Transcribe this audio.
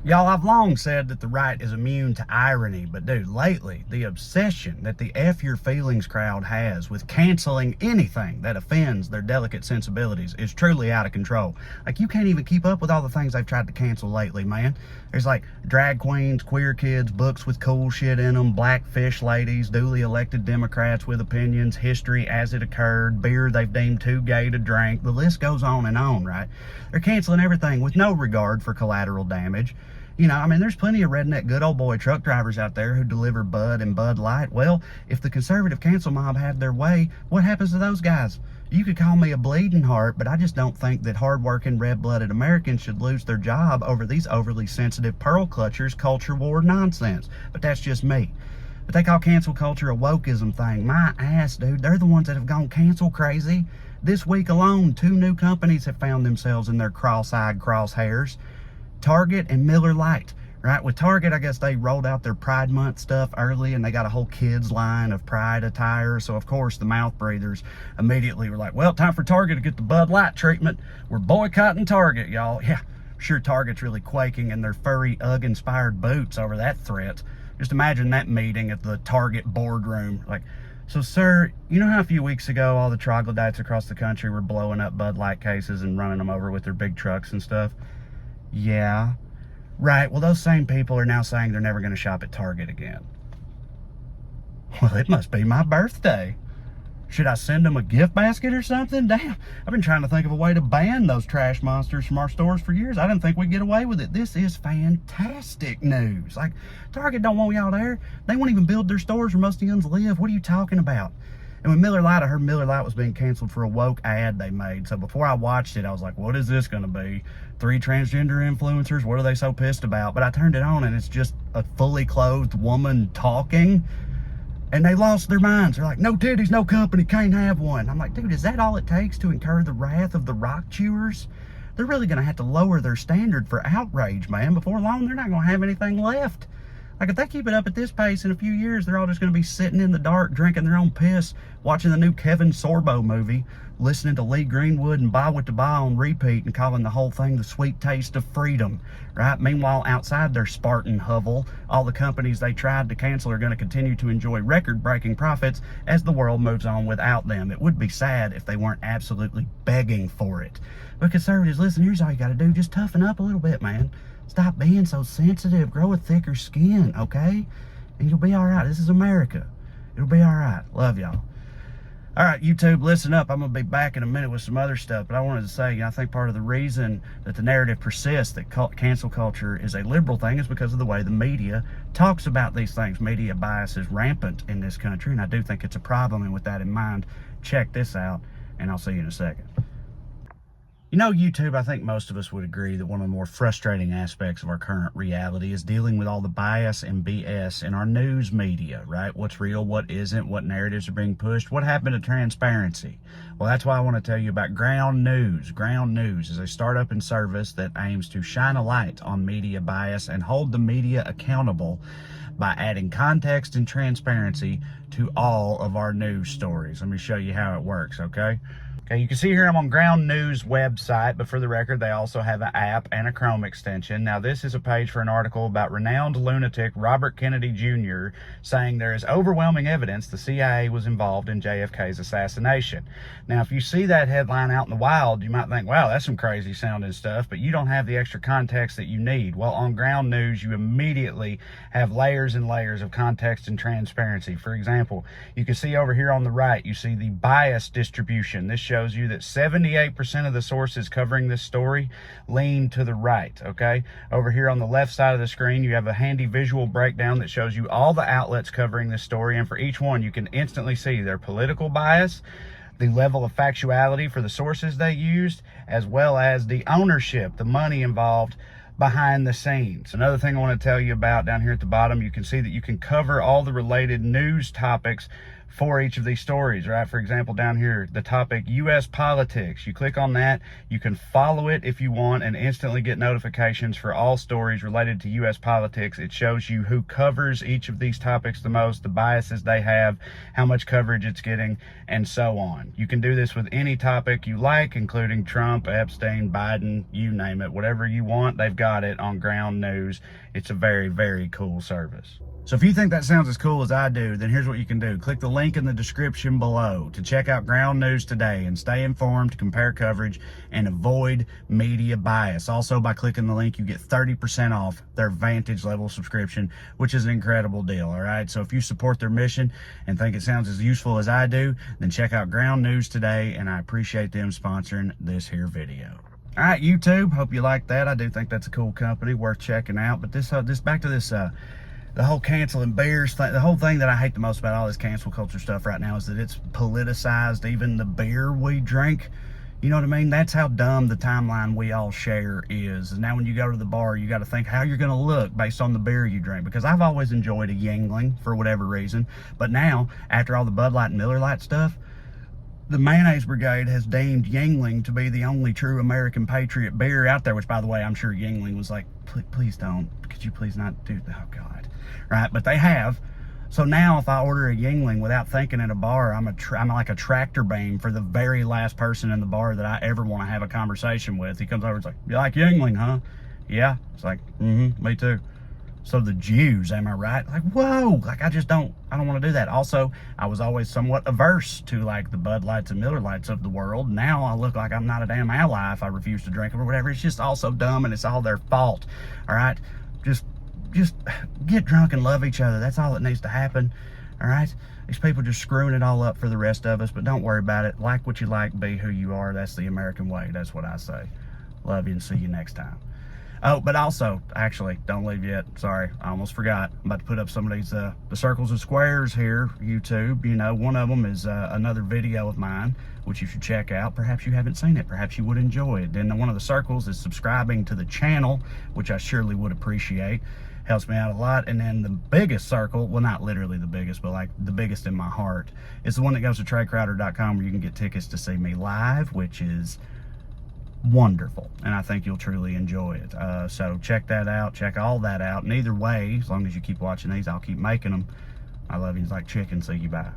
Y'all, I've long said that the right is immune to irony, but dude, lately, the obsession that the F your feelings crowd has with canceling anything that offends their delicate sensibilities is truly out of control. Like, you can't even keep up with all the things they've tried to cancel lately, man. There's like drag queens, queer kids, books with cool shit in them, blackfish ladies, duly elected Democrats with opinions, history as it occurred, beer they've deemed too gay to drink. The list goes on, right? They're canceling everything with no regard for collateral damage. You know, I mean, there's plenty of redneck good old boy truck drivers out there who deliver Bud and Bud Light. Well, if the conservative cancel mob had their way, what happens to those guys? You could call me a bleeding heart, but I just don't think that hardworking, red-blooded Americans should lose their job over these overly sensitive pearl clutchers culture war nonsense. But that's just me. But they call cancel culture a wokeism thing. My ass, dude. They're the ones that have gone cancel crazy. This week alone, 2 new companies have found themselves in their cross-eyed crosshairs. Target and Miller Lite, right? With Target, I guess they rolled out their Pride Month stuff early, and they got a whole kids line of Pride attire. So of course the mouth breathers immediately were like, well, time for Target to get the Bud Light treatment. We're boycotting Target, y'all. Yeah, sure, Target's really quaking in their furry UGG-inspired boots over that threat. Just imagine that meeting at the Target boardroom. Like, so sir, you know how a few weeks ago all the troglodytes across the country were blowing up Bud Light cases and running them over with their big trucks and stuff? Yeah, right. Well, those same people are now saying they're never going to shop at Target again. Well, it must be my birthday. Should I send them a gift basket or something? Damn, I've been trying to think of a way to ban those trash monsters from our stores for years. I didn't think we'd get away with it. This is fantastic news. Like, Target don't want y'all there. They won't even build their stores where most of yuns live. What are you talking about? And with Miller Lite, I heard Miller Lite was being canceled for a woke ad they made. So before I watched it, I was like, what is this going to be? 3 transgender influencers? What are they so pissed about? But I turned it on, and it's just a fully clothed woman talking. And they lost their minds. They're like, no titties, no company, can't have one. I'm like, dude, is that all it takes to incur the wrath of the rock chewers? They're really going to have to lower their standard for outrage, man. Before long, they're not going to have anything left. Like, if they keep it up at this pace, in a few years, they're all just going to be sitting in the dark, drinking their own piss, watching the new Kevin Sorbo movie, listening to Lee Greenwood and Ba with the Ba on repeat, and calling the whole thing the sweet taste of freedom, right? Meanwhile, outside their Spartan hovel, all the companies they tried to cancel are going to continue to enjoy record-breaking profits as the world moves on without them. It would be sad if they weren't absolutely begging for it. But conservatives, listen, here's all you got to do. Just toughen up a little bit, man. Stop being so sensitive. Grow a thicker skin, okay? And you'll be all right. This is America. It'll be all right. Love y'all. All right, YouTube, listen up. I'm going to be back in a minute with some other stuff, but I wanted to say, I think part of the reason that the narrative persists that cancel culture is a liberal thing is because of the way the media talks about these things. Media bias is rampant in this country, and I do think it's a problem. And with that in mind, check this out, and I'll see you in a second. You know, YouTube, I think most of us would agree that one of the more frustrating aspects of our current reality is dealing with all the bias and BS in our news media, right? What's real, what isn't, what narratives are being pushed, what happened to transparency? Well, that's why I want to tell you about Ground News. Ground News is a startup and service that aims to shine a light on media bias and hold the media accountable by adding context and transparency to all of our news stories. Let me show you how it works, okay? Okay, you can see here I'm on Ground News website, but for the record, they also have an app and a Chrome extension. Now, this is a page for an article about renowned lunatic Robert Kennedy Jr. saying there is overwhelming evidence the CIA was involved in JFK's assassination. Now, if you see that headline out in the wild, you might think, wow, that's some crazy sounding stuff, but you don't have the extra context that you need. Well, on Ground News, you immediately have layers and layers of context and transparency. For example, you can see over here on the right, you see the bias distribution. This shows you that 78% of the sources covering this story lean to the right, okay? Over here on the left side of the screen, you have a handy visual breakdown that shows you all the outlets covering this story, and for each one, you can instantly see their political bias, the level of factuality for the sources they used, as well as the ownership, the money involved behind the scenes. Another thing I want to tell you about down here at the bottom, you can see that you can cover all the related news topics for each of these stories, right? For example, down here, the topic U.S. politics. You click on that. You can follow it if you want and instantly get notifications for all stories related to U.S. politics. It shows you who covers each of these topics the most, the biases they have, how much coverage it's getting, and so on. You can do this with any topic you like, including Trump, Epstein, Biden, you name it. Whatever you want, they've got it on Ground News. It's a very, very cool service. So if you think that sounds as cool as I do, then here's what you can do. Click the link in the description below to check out Ground News today and stay informed, compare coverage, and avoid media bias. Also, by clicking the link, you get 30% off their Vantage level subscription, which is an incredible deal, all right? So if you support their mission and think it sounds as useful as I do, then check out Ground News today, and I appreciate them sponsoring this here video. All right, YouTube, hope you like that. I do think that's a cool company, worth checking out. But this back to this, the whole canceling beers thing. The whole thing that I hate the most about all this cancel culture stuff right now is that it's politicized even the beer we drink. You know what I mean? That's how dumb the timeline we all share is. And now when you go to the bar, you got to think how you're going to look based on the beer you drink. Because I've always enjoyed a Yuengling for whatever reason. But now, after all the Bud Light and Miller Lite stuff, the Mayonnaise Brigade has deemed Yuengling to be the only true American patriot beer out there, which, by the way, I'm sure Yuengling was like, please don't. Could you please not do that? Oh, God. Right? But they have. So now if I order a Yuengling without thinking at a bar, I'm like a tractor beam for the very last person in the bar that I ever want to have a conversation with. He comes over and is like, you like Yuengling, huh? Yeah. It's like, me too. So the Jews, am I right? Like, whoa, like I don't want to do that. Also, I was always somewhat averse to like the Bud Lights and Miller Lights of the world. Now I look like I'm not a damn ally if I refuse to drink them or whatever. It's just all so dumb and it's all their fault. All right, just get drunk and love each other. That's all that needs to happen. All right, these people just screwing it all up for the rest of us, but don't worry about it. Like what you like, be who you are. That's the American way. That's what I say. Love you and see you next time. Oh, but also, actually, don't leave yet. Sorry, I almost forgot. I'm about to put up some of these, the circles and squares here, YouTube. You know, one of them is another video of mine, which you should check out. Perhaps you haven't seen it. Perhaps you would enjoy it. Then one of the circles is subscribing to the channel, which I surely would appreciate. Helps me out a lot. And then the biggest circle, well, not literally the biggest, but like the biggest in my heart, is the one that goes to TreyCrowder.com where you can get tickets to see me live, which is wonderful, and I think you'll truly enjoy it. So check that out, check all that out, and either way, as long as you keep watching these, I'll keep making them. I love you like chicken. See you, bye.